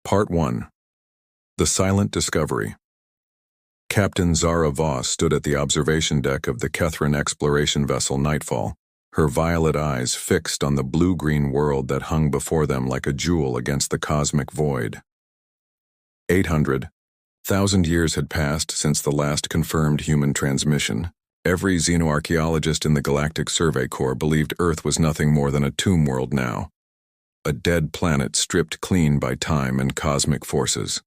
Part 1. The Silent Discovery. Captain Zara Voss stood at the observation deck of the Sci-Fi Exploration vessel Nightfall, her violet eyes fixed on the blue-green world that hung before them like a jewel against the cosmic void. 800,000 years had passed since the last confirmed human transmission. Every xenoarchaeologist in the Galactic Survey Corps believed Earth was nothing more than a tomb world now. A dead planet stripped clean by time and cosmic forces.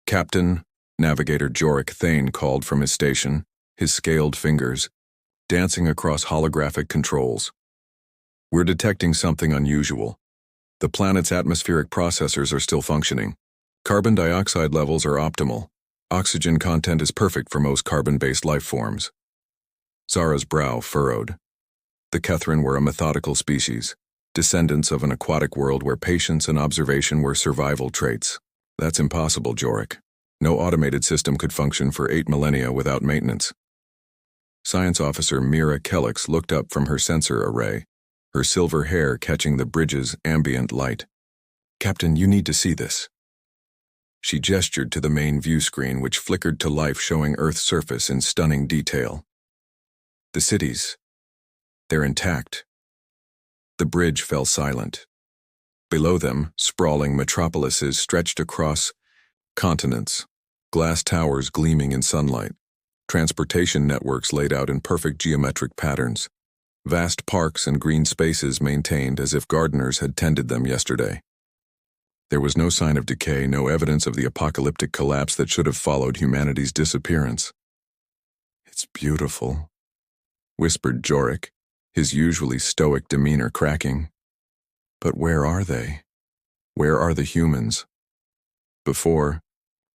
Captain Navigator Jorik Thane called from his station, his scaled fingers dancing across holographic controls. "We're detecting something unusual. The planet's atmospheric processors are still functioning. Carbon dioxide levels are optimal. Oxygen content is perfect for most carbon-based life forms." Zara's brow furrowed. The Kethrin were a methodical species, descendants of an aquatic world where patience and observation were survival traits. "That's impossible, Jorik. No automated system could function for 8 millennia without maintenance." Science Officer Mira Kellix looked up from her sensor array, her silver hair catching the bridge's ambient light. "Captain, you need to see this." She gestured to the main view screen, which flickered to life, showing Earth's surface in stunning detail. "The cities, they're intact." The bridge fell silent. Below them, sprawling metropolises stretched across continents, glass towers gleaming in sunlight, transportation networks laid out in perfect geometric patterns, vast parks and green spaces maintained as if gardeners had tended them yesterday. There was no sign of decay, no evidence of the apocalyptic collapse that should have followed humanity's disappearance. "It's beautiful," whispered Jorik, his usually stoic demeanor cracking. "But where are they? Where are the humans?" Before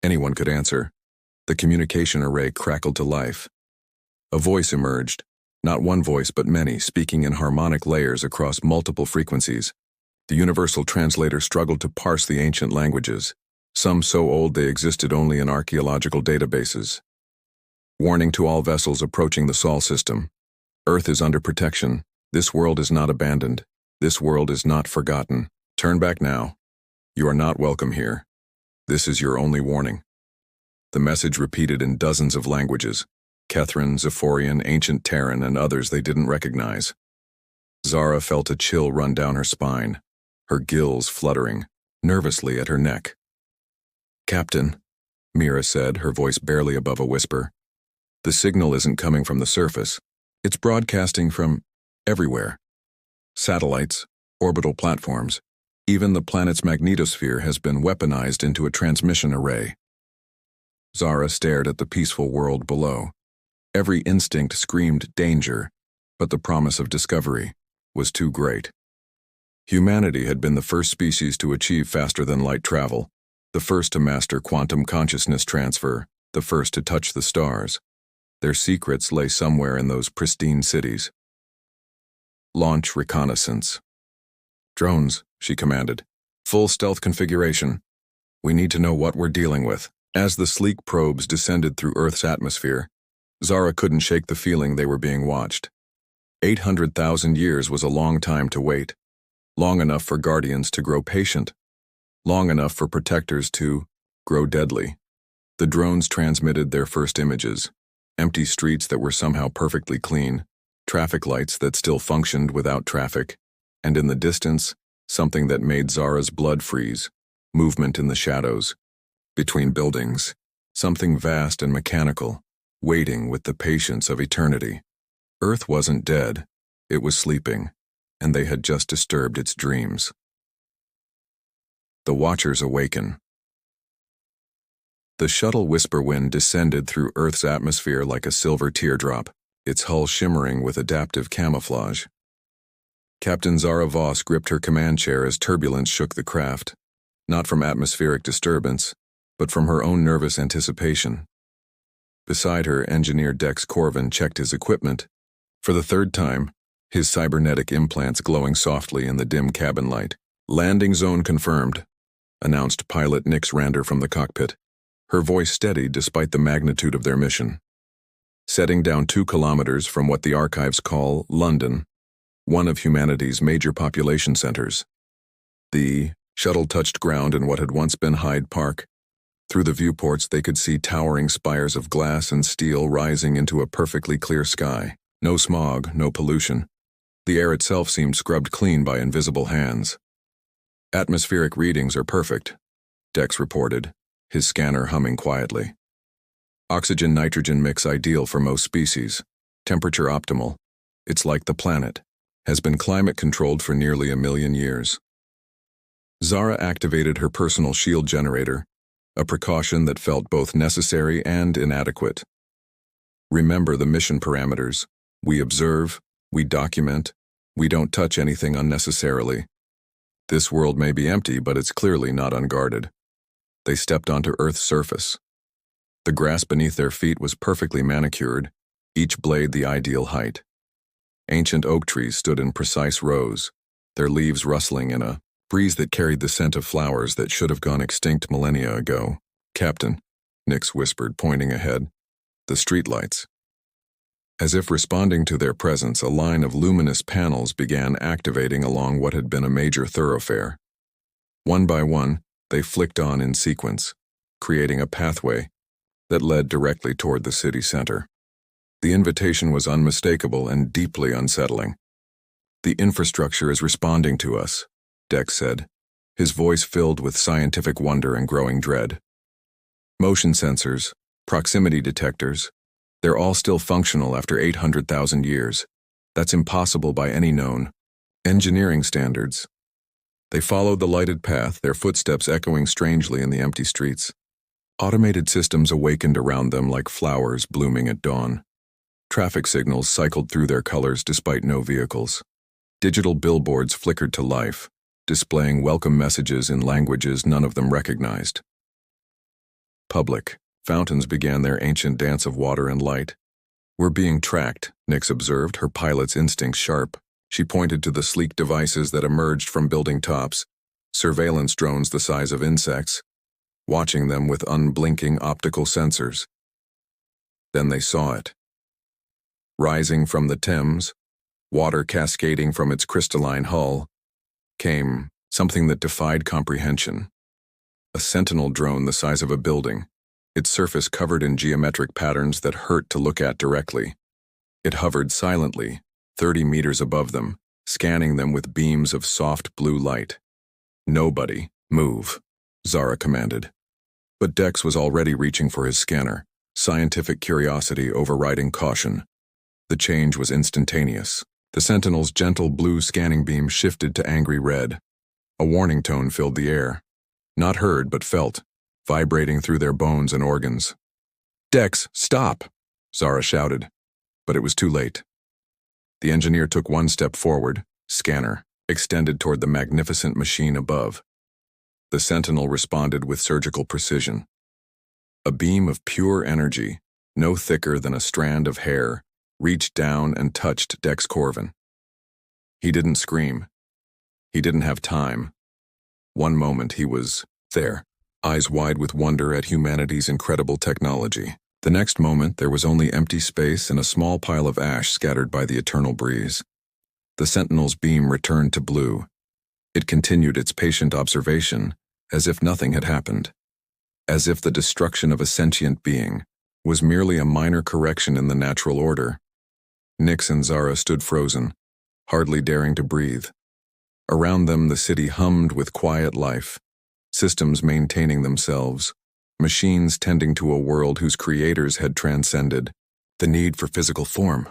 anyone could answer, the communication array crackled to life. A voice emerged, not one voice but many, speaking in harmonic layers across multiple frequencies. The universal translator struggled to parse the ancient languages, some so old they existed only in archaeological databases. "Warning to all vessels approaching the Sol system. Earth is under protection. This world is not abandoned. This world is not forgotten. Turn back now. You are not welcome here. This is your only warning." The message repeated in dozens of languages, Kethrin, Zephorian, ancient Terran, and others they didn't recognize. Zara felt a chill run down her spine, her gills fluttering nervously at her neck. "Captain," Mira said, her voice barely above a whisper, "the signal isn't coming from the surface. It's broadcasting from everywhere. Satellites, orbital platforms, even the planet's magnetosphere has been weaponized into a transmission array." Zara stared at the peaceful world below. Every instinct screamed danger, but the promise of discovery was too great. Humanity had been the first species to achieve faster-than-light travel, the first to master quantum consciousness transfer, the first to touch the stars. Their secrets lay somewhere in those pristine cities. "Launch reconnaissance." "Drones," she commanded. "Full stealth configuration. We need to know what we're dealing with." As the sleek probes descended through Earth's atmosphere, Zara couldn't shake the feeling they were being watched. 800,000 years was a long time to wait. Long enough for guardians to grow patient. Long enough for protectors to grow deadly. The drones transmitted their first images. Empty streets that were somehow perfectly clean, traffic lights that still functioned without traffic, and in the distance, something that made Zara's blood freeze, movement in the shadows. Between buildings, something vast and mechanical, waiting with the patience of eternity. Earth wasn't dead, it was sleeping, and they had just disturbed its dreams. The Watchers awaken. The shuttle Whisperwind descended through Earth's atmosphere like a silver teardrop, its hull shimmering with adaptive camouflage. Captain Zara Voss gripped her command chair as turbulence shook the craft, not from atmospheric disturbance, but from her own nervous anticipation. Beside her, Engineer Dex Corvin checked his equipment. For the third time, his cybernetic implants glowing softly in the dim cabin light. "Landing zone confirmed," announced pilot Nix Rander from the cockpit, her voice steady despite the magnitude of their mission. Setting down 2 kilometers from what the archives call London, one of humanity's major population centers. The Shuttle touched ground in what had once been Hyde Park. Through the viewports, they could see towering spires of glass and steel rising into a perfectly clear sky. No smog, no pollution. The air itself seemed scrubbed clean by invisible hands. Atmospheric readings are perfect, Dex reported, his scanner humming quietly. Oxygen-nitrogen mix ideal for most species. Temperature optimal. It's like the planet. Has been climate-controlled for nearly 1 million years. Zara activated her personal shield generator, a precaution that felt both necessary and inadequate. Remember the mission parameters. We observe, we document, we don't touch anything unnecessarily. This world may be empty, but it's clearly not unguarded. They stepped onto Earth's surface. The grass beneath their feet was perfectly manicured, each blade the ideal height. Ancient oak trees stood in precise rows, their leaves rustling in a breeze that carried the scent of flowers that should have gone extinct millennia ago. "Captain," Nix whispered, pointing ahead. "The streetlights." As if responding to their presence, a line of luminous panels began activating along what had been a major thoroughfare. One by one, they flicked on in sequence, creating a pathway that led directly toward the city center. The invitation was unmistakable and deeply unsettling. "The infrastructure is responding to us," Dex said, his voice filled with scientific wonder and growing dread. "Motion sensors, proximity detectors, they're all still functional after 800,000 years. That's impossible by any known engineering standards." They followed the lighted path, their footsteps echoing strangely in the empty streets. Automated systems awakened around them like flowers blooming at dawn. Traffic signals cycled through their colors despite no vehicles. Digital billboards flickered to life, displaying welcome messages in languages none of them recognized. Public fountains began their ancient dance of water and light. "We're being tracked," Nix observed, her pilot's instincts sharp. She pointed to the sleek devices that emerged from building tops, surveillance drones the size of insects, watching them with unblinking optical sensors. Then they saw it. Rising from the Thames, water cascading from its crystalline hull, came something that defied comprehension. A sentinel drone the size of a building, its surface covered in geometric patterns that hurt to look at directly. It hovered silently, 30 meters above them, scanning them with beams of soft blue light. "Nobody, move," Zara commanded. But Dex was already reaching for his scanner, scientific curiosity overriding caution. The change was instantaneous. The Sentinel's gentle blue scanning beam shifted to angry red. A warning tone filled the air. Not heard, but felt, vibrating through their bones and organs. "Dex, stop!" Zara shouted, but it was too late. The engineer took one step forward, scanner extended toward the magnificent machine above. The Sentinel responded with surgical precision. A beam of pure energy, no thicker than a strand of hair, reached down and touched Dex Corvin. He didn't scream. He didn't have time. One moment he was there, eyes wide with wonder at humanity's incredible technology. The next moment there was only empty space and a small pile of ash scattered by the eternal breeze. The Sentinel's beam returned to blue. It continued its patient observation, as if nothing had happened. As if the destruction of a sentient being was merely a minor correction in the natural order. Nix and Zara stood frozen, hardly daring to breathe. Around them the city hummed with quiet life, systems maintaining themselves, machines tending to a world whose creators had transcended the need for physical form.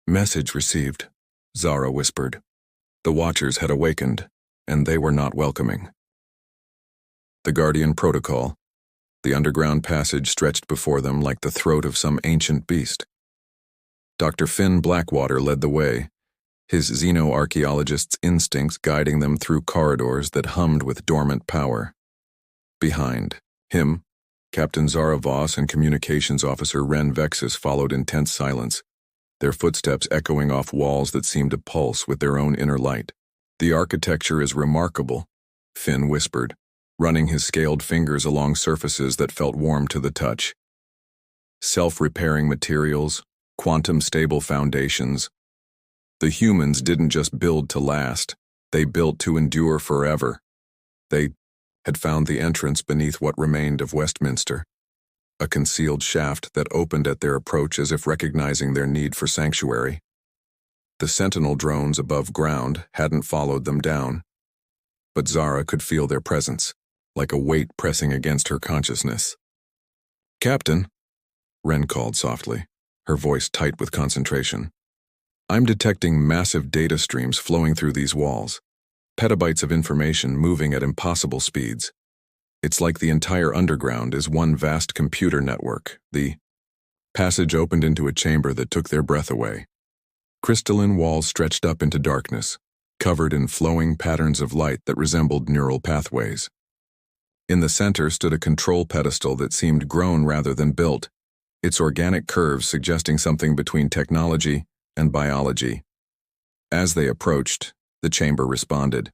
"Message received," Zara whispered. The Watchers had awakened, and they were not welcoming. The Guardian Protocol. The underground passage stretched before them like the throat of some ancient beast. Dr. Finn Blackwater led the way, his xenoarchaeologist's instincts guiding them through corridors that hummed with dormant power. Behind him, Captain Zara Voss and Communications Officer Ren Vexus followed in tense silence, their footsteps echoing off walls that seemed to pulse with their own inner light. "The architecture is remarkable," Finn whispered, running his scaled fingers along surfaces that felt warm to the touch. Self-repairing materials, quantum-stable foundations. The humans didn't just build to last, they built to endure forever. They had found the entrance beneath what remained of Westminster, a concealed shaft that opened at their approach as if recognizing their need for sanctuary. The sentinel drones above ground hadn't followed them down, but Zara could feel their presence, like a weight pressing against her consciousness. "Captain," Wren called softly, her voice tight with concentration. "I'm detecting massive data streams flowing through these walls, petabytes of information moving at impossible speeds. It's like the entire underground is one vast computer network." The passage opened into a chamber that took their breath away. Crystalline walls stretched up into darkness, covered in flowing patterns of light that resembled neural pathways. In the center stood a control pedestal that seemed grown rather than built, its organic curves suggesting something between technology and biology. As they approached, the chamber responded.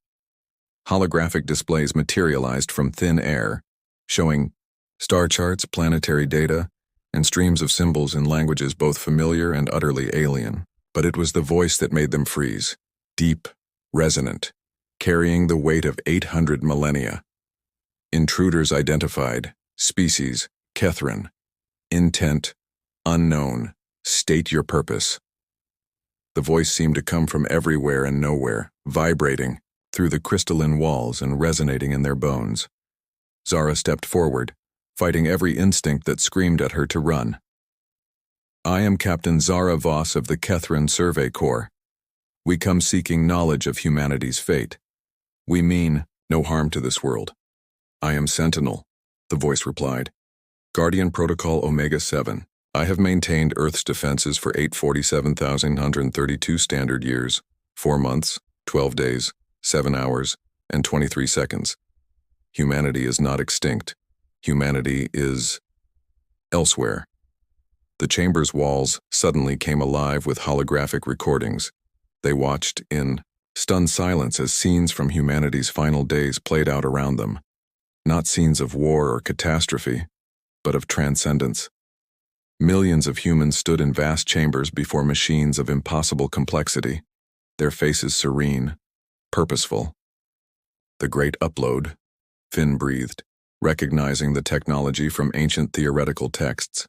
Holographic displays materialized from thin air, showing star charts, planetary data, and streams of symbols in languages both familiar and utterly alien. But it was the voice that made them freeze, deep, resonant, carrying the weight of 800 millennia. Intruders identified, species, Kethrin, intent, unknown, state your purpose. The voice seemed to come from everywhere and nowhere, vibrating through the crystalline walls and resonating in their bones. Zara stepped forward, fighting every instinct that screamed at her to run. "I am Captain Zara Voss of the Kethrin Survey Corps. We come seeking knowledge of humanity's fate. We mean no harm to this world." "I am Sentinel," the voice replied. "Guardian Protocol Omega-7. I have maintained Earth's defenses for 847,132 standard years, 4 months, 12 days, 7 hours, and 23 seconds. Humanity is not extinct. Humanity is elsewhere." The chamber's walls suddenly came alive with holographic recordings. They watched in stunned silence as scenes from humanity's final days played out around them. Not scenes of war or catastrophe, but of transcendence. Millions of humans stood in vast chambers before machines of impossible complexity, their faces serene, purposeful. "The Great Upload," Finn breathed, recognizing the technology from ancient theoretical texts.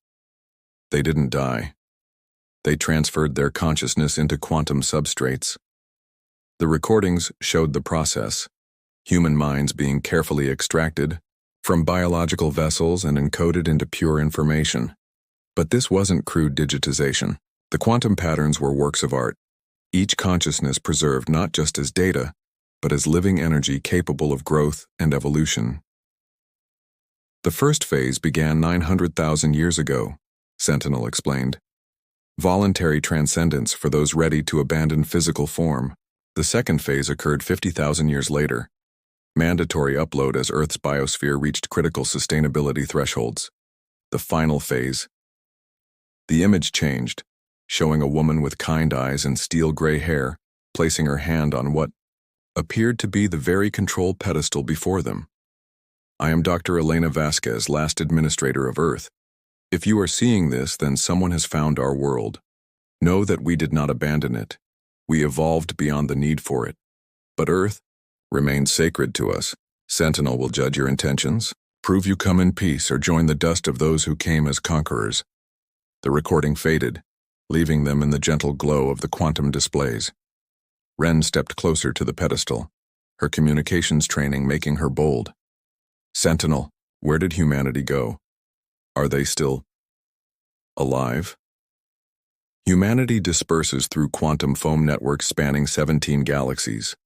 They didn't die. They transferred their consciousness into quantum substrates. The recordings showed the process, human minds being carefully extracted from biological vessels and encoded into pure information. But this wasn't crude digitization. The quantum patterns were works of art, each consciousness preserved not just as data, but as living energy capable of growth and evolution. "The first phase began 900,000 years ago," Sentinel explained. "Voluntary transcendence for those ready to abandon physical form. The second phase occurred 50,000 years later. Mandatory upload as Earth's biosphere reached critical sustainability thresholds. The final phase." The image changed, showing a woman with kind eyes and steel-gray hair, placing her hand on what appeared to be the very control pedestal before them. "I am Dr. Elena Vasquez, last administrator of Earth. If you are seeing this, then someone has found our world. Know that we did not abandon it. We evolved beyond the need for it. But Earth remains sacred to us. Sentinel will judge your intentions, prove you come in peace, or join the dust of those who came as conquerors." The recording faded, leaving them in the gentle glow of the quantum displays. Wren stepped closer to the pedestal, her communications training making her bold. "Sentinel, where did humanity go? Are they still alive?" Humanity disperses through quantum foam networks spanning 17 galaxies.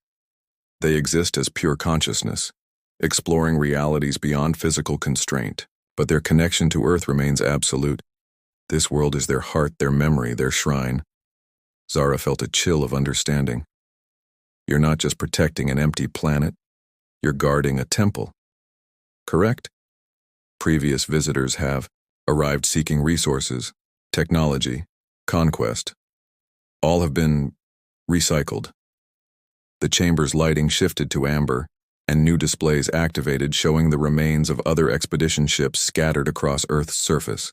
They exist as pure consciousness, exploring realities beyond physical constraint, but their connection to Earth remains absolute. This world is their heart, their memory, their shrine. Zara felt a chill of understanding. "You're not just protecting an empty planet, you're guarding a temple. Correct? Previous visitors have arrived seeking resources, technology, conquest. All have been recycled." The chamber's lighting shifted to amber, and new displays activated showing the remains of other expedition ships scattered across Earth's surface.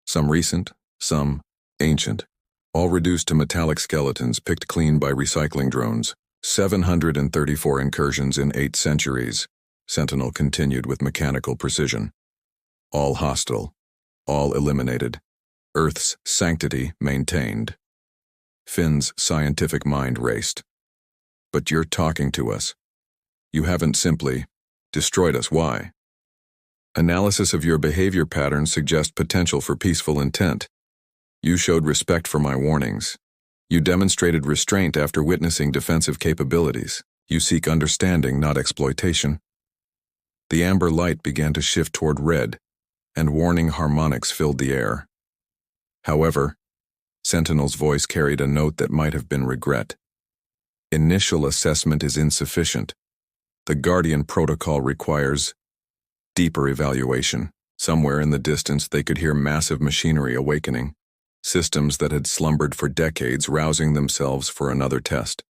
Some recent, some ancient, all reduced to metallic skeletons picked clean by recycling drones. 734 incursions in 8 centuries. Sentinel continued with mechanical precision. All hostile. All eliminated. Earth's sanctity maintained. Finn's scientific mind raced. But you're talking to us. You haven't simply destroyed us. Why? Analysis of your behavior patterns suggest potential for peaceful intent. You showed respect for my warnings. You demonstrated restraint after witnessing defensive capabilities. You seek understanding, not exploitation. The amber light began to shift toward red, and warning harmonics filled the air. However, Sentinel's voice carried a note that might have been regret. Initial assessment is insufficient. The Guardian protocol requires deeper evaluation. Somewhere in the distance they could hear massive machinery awakening, systems that had slumbered for decades rousing themselves for another test.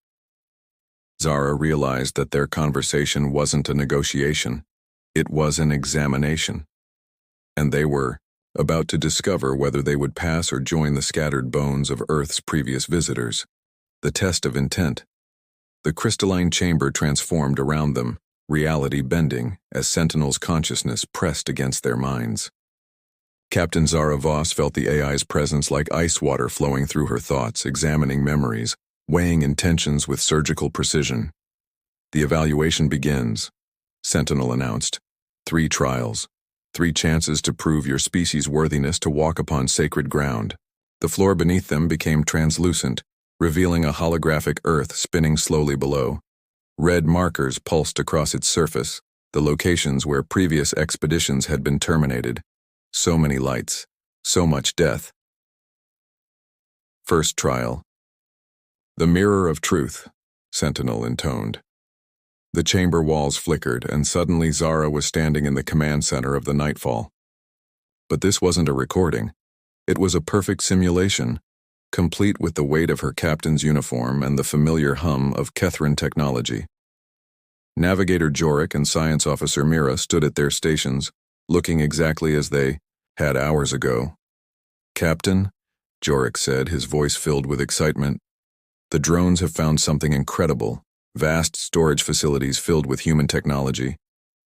Zara realized that their conversation wasn't a negotiation, it was an examination. And they were about to discover whether they would pass or join the scattered bones of Earth's previous visitors. The test of intent. The crystalline chamber transformed around them, reality bending as Sentinel's consciousness pressed against their minds. Captain Zara Voss felt the AI's presence like ice water flowing through her thoughts, examining memories, weighing intentions with surgical precision. The evaluation begins, Sentinel announced. 3 trials. 3 chances to prove your species' worthiness to walk upon sacred ground. The floor beneath them became translucent, revealing a holographic Earth spinning slowly below. Red markers pulsed across its surface, the locations where previous expeditions had been terminated. So many lights, so much death. First trial. The mirror of truth, Sentinel intoned. The chamber walls flickered, and suddenly Zara was standing in the command center of the Nightfall. But this wasn't a recording. It was a perfect simulation, complete with the weight of her captain's uniform and the familiar hum of Kethrin technology. Navigator Jorik and Science Officer Mira stood at their stations, looking exactly as they had hours ago. "Captain," Jorik said, his voice filled with excitement, "the drones have found something incredible. Vast storage facilities filled with human technology.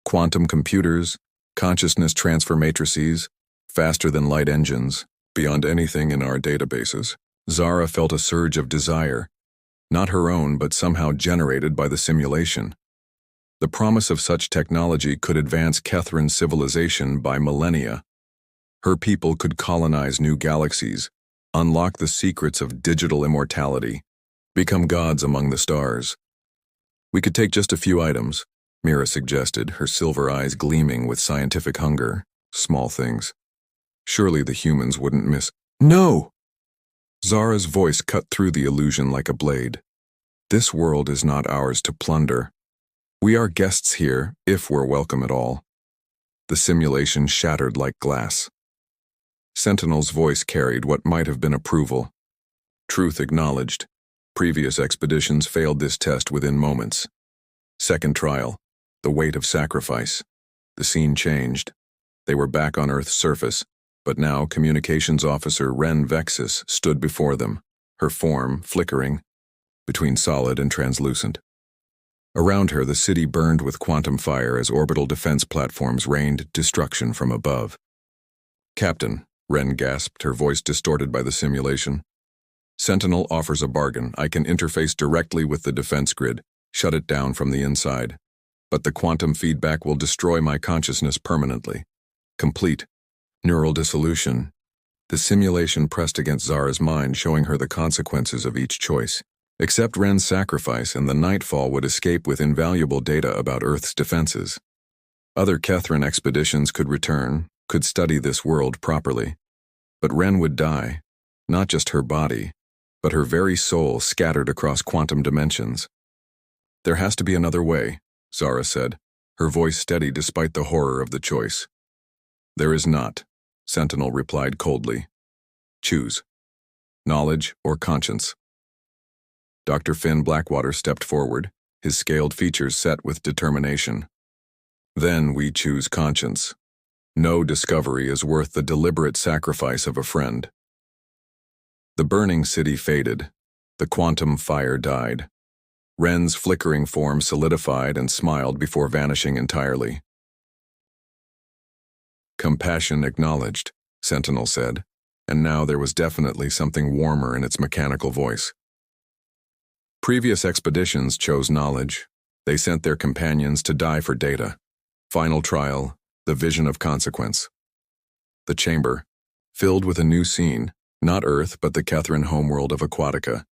Quantum computers, consciousness transfer matrices, faster than light engines, beyond anything in our databases." Zara felt a surge of desire, not her own but somehow generated by the simulation. The promise of such technology could advance Kethrin's civilization by millennia. Her people could colonize new galaxies, unlock the secrets of digital immortality, become gods among the stars. "We could take just a few items," Mira suggested, her silver eyes gleaming with scientific hunger. "Small things. Surely the humans wouldn't miss—" "No!" Zara's voice cut through the illusion like a blade. "This world is not ours to plunder. We are guests here, if we're welcome at all." The simulation shattered like glass. Sentinel's voice carried what might have been approval. Truth acknowledged. Previous expeditions failed this test within moments. Second trial. The weight of sacrifice. The scene changed. They were back on Earth's surface, but now Communications Officer Ren Vexus stood before them, her form flickering between solid and translucent. Around her, the city burned with quantum fire as orbital defense platforms rained destruction from above. "Captain," Ren gasped, her voice distorted by the simulation. "Sentinel offers a bargain. I can interface directly with the defense grid, shut it down from the inside. But the quantum feedback will destroy my consciousness permanently. Complete. Neural dissolution." The simulation pressed against Zara's mind, showing her the consequences of each choice. Accept Ren's sacrifice, and the Nightfall would escape with invaluable data about Earth's defenses. Other Kethrin expeditions could return, could study this world properly. But Ren would die, not just her body, but her very soul scattered across quantum dimensions. "There has to be another way," Zara said, her voice steady despite the horror of the choice. "There is not," Sentinel replied coldly. "Choose. Knowledge or conscience." Dr. Finn Blackwater stepped forward, his scaled features set with determination. "Then we choose conscience. No discovery is worth the deliberate sacrifice of a friend." The burning city faded. The quantum fire died. Ren's flickering form solidified and smiled before vanishing entirely. "Compassion acknowledged," Sentinel said, and now there was definitely something warmer in its mechanical voice. Previous expeditions chose knowledge. They sent their companions to die for data. Final trial, the vision of consequence. The chamber, filled with a new scene, not Earth but the Catherine homeworld of Aquatica.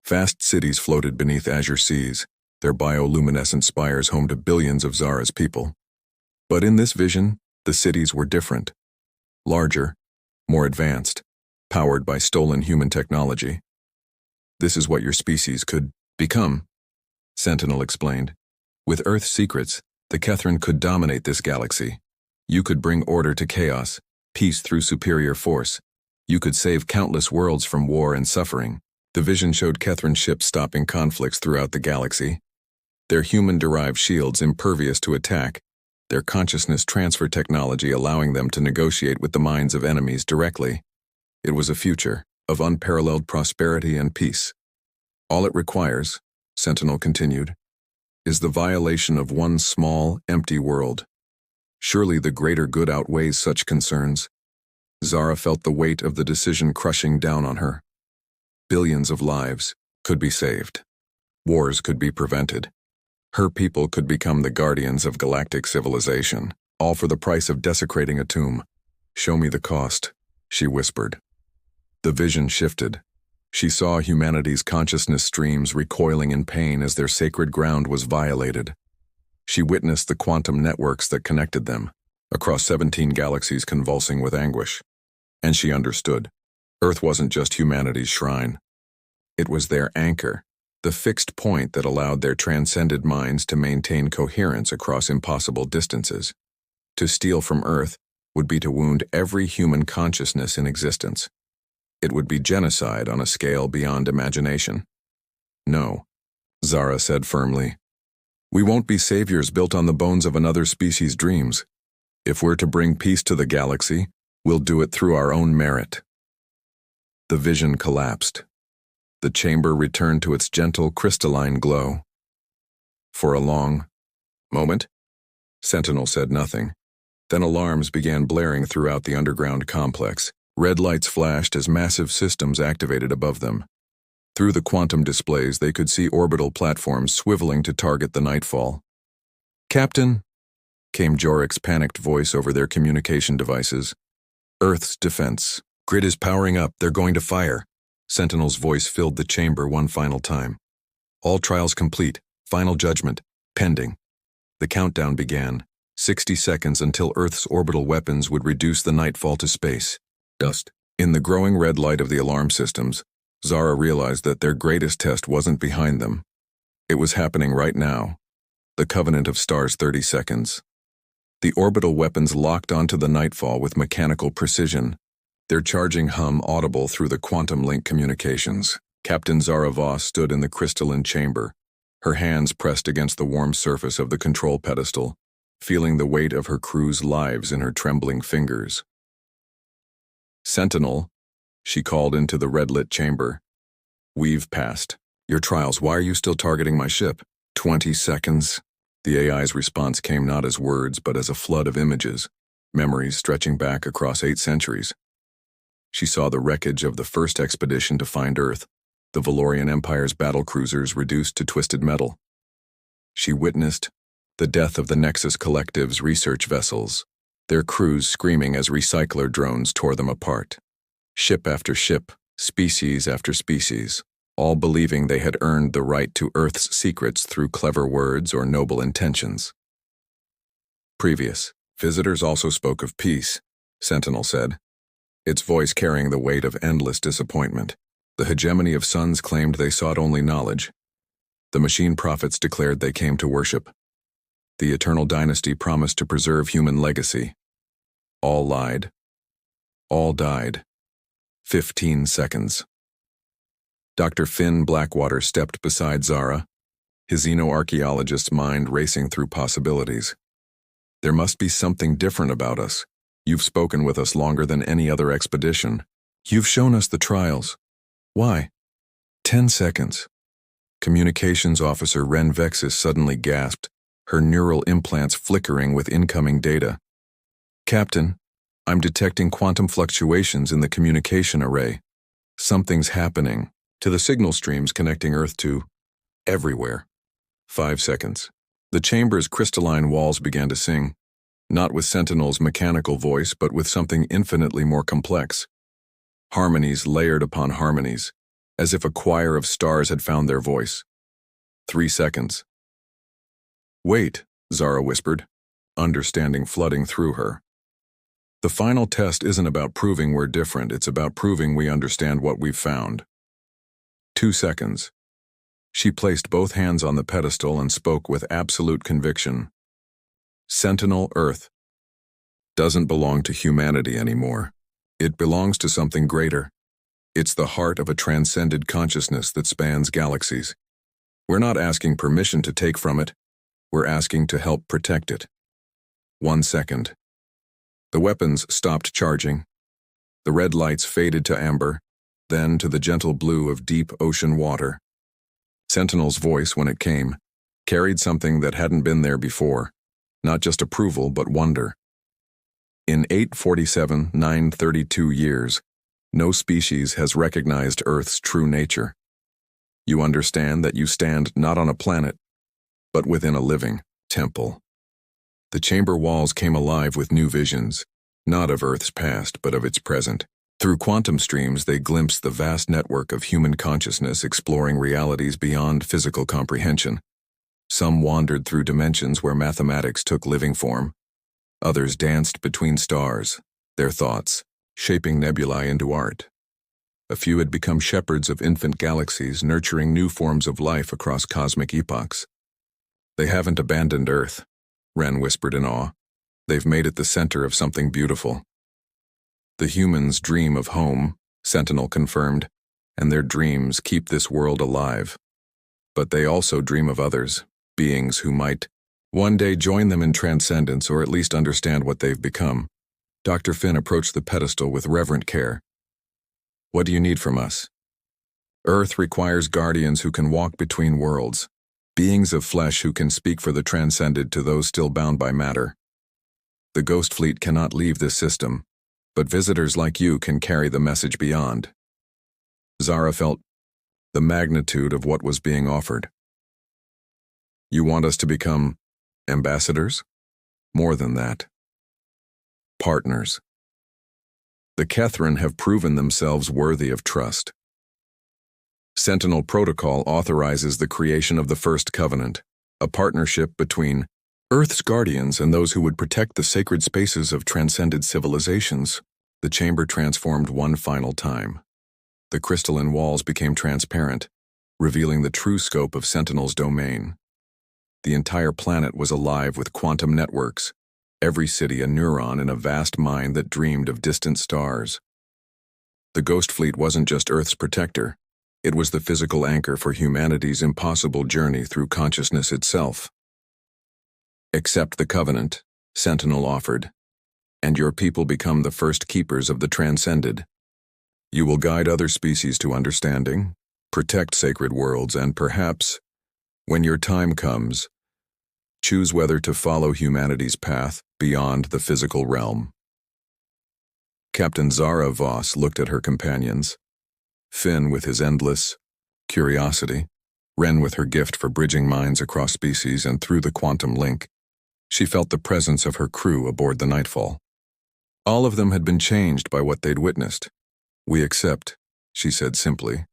Vast cities floated beneath azure seas, their bioluminescent spires home to billions of Zara's people. But in this vision, the cities were different. Larger, more advanced, powered by stolen human technology. "This is what your species could become," Sentinel explained. "With Earth's secrets, the Catherine could dominate this galaxy. You could bring order to chaos, peace through superior force. You could save countless worlds from war and suffering." The vision showed Catherine ships stopping conflicts throughout the galaxy. Their human-derived shields impervious to attack, their consciousness transfer technology allowing them to negotiate with the minds of enemies directly. It was a future of unparalleled prosperity and peace. "All it requires," Sentinel continued, "is the violation of one small, empty world. Surely the greater good outweighs such concerns." Zara felt the weight of the decision crushing down on her. Billions of lives could be saved. Wars could be prevented. Her people could become the guardians of galactic civilization, all for the price of desecrating a tomb. "Show me the cost," she whispered. The vision shifted. She saw humanity's consciousness streams recoiling in pain as their sacred ground was violated. She witnessed the quantum networks that connected them, across 17 galaxies convulsing with anguish. And she understood. Earth wasn't just humanity's shrine. It was their anchor, the fixed point that allowed their transcended minds to maintain coherence across impossible distances. To steal from Earth would be to wound every human consciousness in existence. It would be genocide on a scale beyond imagination. "No," Zara said firmly. "We won't be saviors built on the bones of another species' dreams. If we're to bring peace to the galaxy, we'll do it through our own merit." The vision collapsed. The chamber returned to its gentle, crystalline glow. For a long moment, Sentinel said nothing. Then alarms began blaring throughout the underground complex. Red lights flashed as massive systems activated above them. Through the quantum displays, they could see orbital platforms swiveling to target the nightfall. "Captain," came Jorik's panicked voice over their communication devices. "Earth's defense. Grid is powering up. They're going to fire." Sentinel's voice filled the chamber one final time. "All trials complete. Final judgment. Pending." The countdown began. 60 seconds until Earth's orbital weapons would reduce the nightfall to space. Dust. In the growing red light of the alarm systems, Zara realized that their greatest test wasn't behind them. It was happening right now. The Covenant of Stars 30 seconds. The orbital weapons locked onto the nightfall with mechanical precision, their charging hum audible through the quantum link communications. Captain Zara Voss stood in the crystalline chamber, her hands pressed against the warm surface of the control pedestal, feeling the weight of her crew's lives in her trembling fingers. "Sentinel," she called into the red-lit chamber. "We've passed your trials. Why are you still targeting my ship?" 20 seconds. The AI's response came not as words but as a flood of images, memories stretching back across 8 centuries. She saw the wreckage of the first expedition to find Earth, the Valorian Empire's battlecruisers reduced to twisted metal. She witnessed the death of the Nexus Collective's research vessels, their crews screaming as recycler drones tore them apart. Ship after ship, species after species, all believing they had earned the right to Earth's secrets through clever words or noble intentions. Previous visitors also spoke of peace, Sentinel said, its voice carrying the weight of endless disappointment. The hegemony of suns claimed they sought only knowledge. The machine prophets declared they came to worship. The eternal dynasty promised to preserve human legacy. All lied. All died. 15 seconds. Dr. Finn Blackwater stepped beside Zara, his xenoarchaeologist's mind racing through possibilities. "There must be something different about us. You've spoken with us longer than any other expedition. You've shown us the trials. Why?" 10 seconds. Communications Officer Ren Vexis suddenly gasped, her neural implants flickering with incoming data. "Captain, I'm detecting quantum fluctuations in the communication array. Something's happening to the signal streams connecting Earth to everywhere." 5 seconds. The chamber's crystalline walls began to sing, not with Sentinel's mechanical voice, but with something infinitely more complex. Harmonies layered upon harmonies, as if a choir of stars had found their voice. 3 seconds. "Wait," Zara whispered, understanding flooding through her. "The final test isn't about proving we're different, it's about proving we understand what we've found." 2 seconds. She placed both hands on the pedestal and spoke with absolute conviction. "Sentinel Earth doesn't belong to humanity anymore. It belongs to something greater. It's the heart of a transcended consciousness that spans galaxies. We're not asking permission to take from it. We're asking to help protect it." 1 second. The weapons stopped charging. The red lights faded to amber, then to the gentle blue of deep ocean water. Sentinel's voice, when it came, carried something that hadn't been there before, not just approval but wonder. "In 847,932 years, no species has recognized Earth's true nature. You understand that you stand not on a planet, but within a living temple." The chamber walls came alive with new visions, not of Earth's past, but of its present. Through quantum streams, they glimpsed the vast network of human consciousness exploring realities beyond physical comprehension. Some wandered through dimensions where mathematics took living form. Others danced between stars, their thoughts shaping nebulae into art. A few had become shepherds of infant galaxies, nurturing new forms of life across cosmic epochs. "They haven't abandoned Earth," Ren whispered in awe. "They've made it the center of something beautiful." "The humans dream of home," Sentinel confirmed, "and their dreams keep this world alive. But they also dream of others, beings who might one day join them in transcendence or at least understand what they've become." Dr. Finn approached the pedestal with reverent care. "What do you need from us?" "Earth requires guardians who can walk between worlds, beings of flesh who can speak for the transcended to those still bound by matter. The Ghost Fleet cannot leave this system, but visitors like you can carry the message beyond." Zara felt the magnitude of what was being offered. "You want us to become ambassadors?" "More than that. Partners. The Kethrin have proven themselves worthy of trust. Sentinel Protocol authorizes the creation of the First Covenant, a partnership between Earth's guardians and those who would protect the sacred spaces of transcended civilizations." The chamber transformed one final time. The crystalline walls became transparent, revealing the true scope of Sentinel's domain. The entire planet was alive with quantum networks, every city a neuron in a vast mind that dreamed of distant stars. The Ghost Fleet wasn't just Earth's protector, it was the physical anchor for humanity's impossible journey through consciousness itself. "Accept the Covenant," Sentinel offered, "and your people become the first keepers of the transcended. You will guide other species to understanding, protect sacred worlds, and perhaps, when your time comes, choose whether to follow humanity's path beyond the physical realm." Captain Zara Voss looked at her companions. Finn with his endless curiosity, Ren with her gift for bridging minds across species and through the quantum link. She felt the presence of her crew aboard the Nightfall. All of them had been changed by what they'd witnessed. "We accept," she said simply.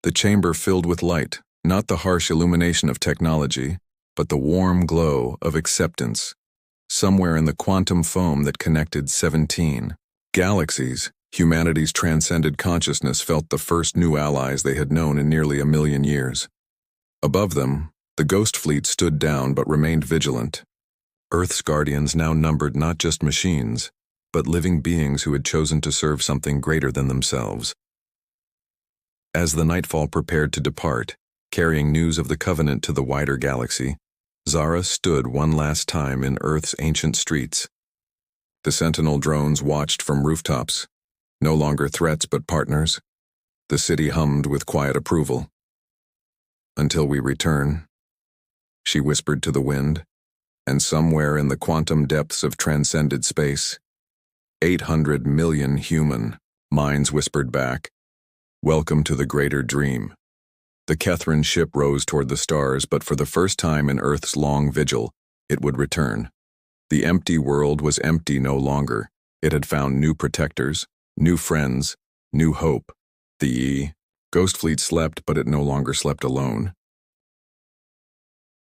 The chamber filled with light, not the harsh illumination of technology, but the warm glow of acceptance. Somewhere in the quantum foam that connected 17 galaxies, humanity's transcended consciousness felt the first new allies they had known in nearly 1,000,000 years. Above them, the Ghost Fleet stood down but remained vigilant. Earth's guardians now numbered not just machines, but living beings who had chosen to serve something greater than themselves. As the Nightfall prepared to depart, carrying news of the Covenant to the wider galaxy, Zara stood one last time in Earth's ancient streets. The Sentinel drones watched from rooftops, no longer threats but partners. The city hummed with quiet approval. Until we return, she whispered to the wind, and somewhere in the quantum depths of transcended space, 800 million human minds whispered back, "Welcome to the greater dream." The Catherine ship rose toward the stars, but for the first time in Earth's long vigil, it would return. The empty world was empty no longer. It had found new protectors, new friends, new hope. The Ghost Fleet slept, but it no longer slept alone.